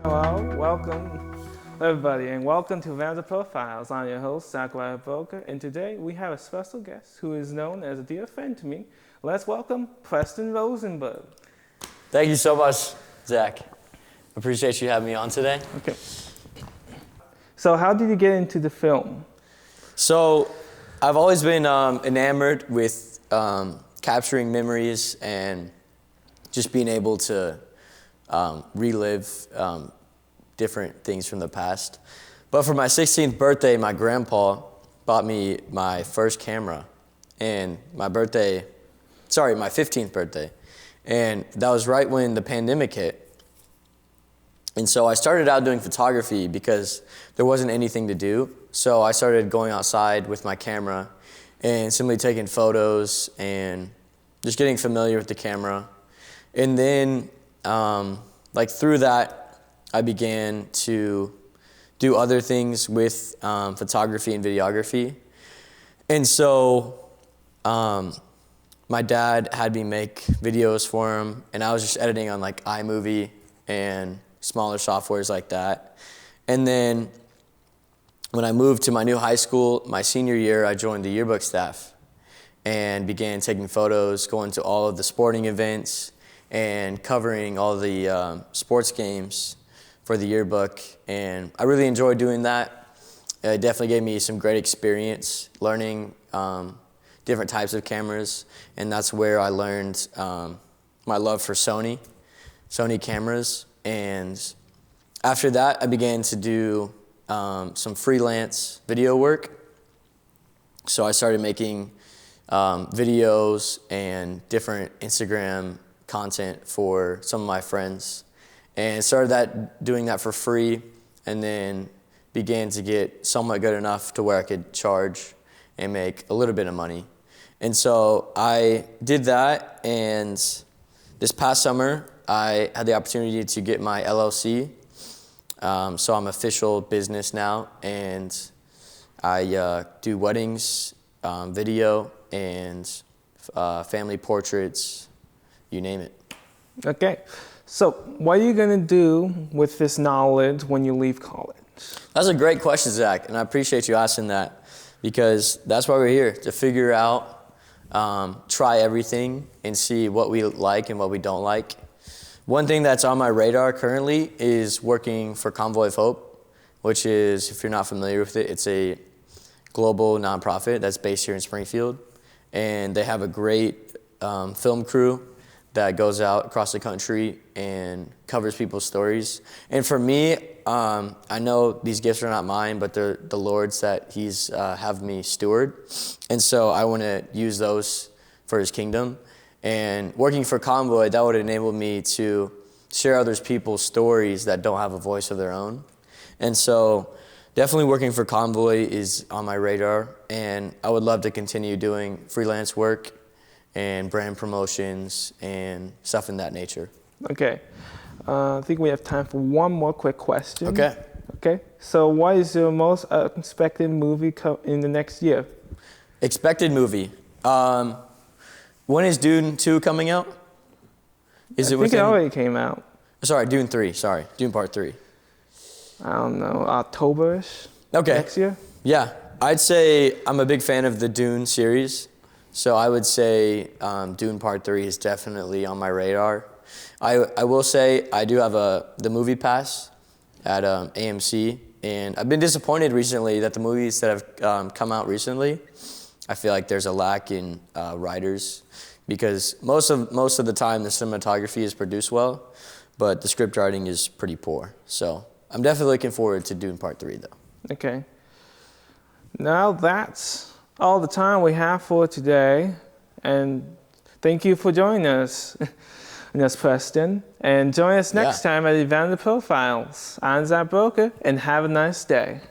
Hello, welcome everybody, and welcome to Evangel Profiles. I'm your host, Zechariah Broeker, and today we have a special guest who is known as a dear friend to me. Let's welcome Preston Rosenberg. Thank you so much, Zach. Appreciate you having me on today. Okay. So how did you get into the film? So I've always been enamored with capturing memories and just being able to relive different things from the past. But for my 16th birthday, my grandpa bought me my first camera, and my 15th birthday. And that was right when the pandemic hit. And so I started out doing photography because there wasn't anything to do. So I started going outside with my camera and simply taking photos and just getting familiar with the camera. And then through that, I began to do other things with photography and videography. And so my dad had me make videos for him, and I was just editing on like iMovie and smaller softwares like that. And then when I moved to my new high school, my senior year, I joined the yearbook staff and began taking photos, going to all of the sporting events, and covering all the sports games for the yearbook. And I really enjoyed doing that. It definitely gave me some great experience learning different types of cameras, and that's where I learned my love for Sony cameras. And after that, I began to do some freelance video work. So I started making videos and different Instagram content for some of my friends, and started doing that for free, and then began to get somewhat good enough to where I could charge and make a little bit of money. And so I did that, and this past summer I had the opportunity to get my LLC, so I'm official business now, and I do weddings, video, and family portraits, you name it. Okay, so what are you going to do with this knowledge when you leave college? That's a great question, Zach, and I appreciate you asking that, because that's why we're here, to figure out, try everything and see what we like and what we don't like. One thing that's on my radar currently is working for Convoy of Hope, which is, if you're not familiar with it, it's a global nonprofit that's based here in Springfield, and they have a great film crew that goes out across the country and covers people's stories. And for me, I know these gifts are not mine, but they're the Lord's that He's have me steward. And so I want to use those for His kingdom. And working for Convoy, that would enable me to share other people's stories that don't have a voice of their own. And so definitely working for Convoy is on my radar, and I would love to continue doing freelance work and brand promotions and stuff in that nature. Okay, I think we have time for one more quick question. Okay. So what is your most expected movie in the next year? Expected movie. When is Dune 2 coming out? I think it already came out. Sorry, Dune 3. Sorry, Dune Part 3. I don't know, October-ish next year? Yeah, I'd say I'm a big fan of the Dune series. So I would say Dune Part 3 is definitely on my radar. I will say I do have the movie pass at AMC, and I've been disappointed recently that the movies that have come out recently, I feel like there's a lack in writers, because most of the time the cinematography is produced well, but the script writing is pretty poor. So I'm definitely looking forward to Dune Part 3 though. Okay. Now that's all the time we have for today, and thank you for joining us. And that's Preston, and join us next time at Evangel Profiles. I'm Zach Broeker, and have a nice day.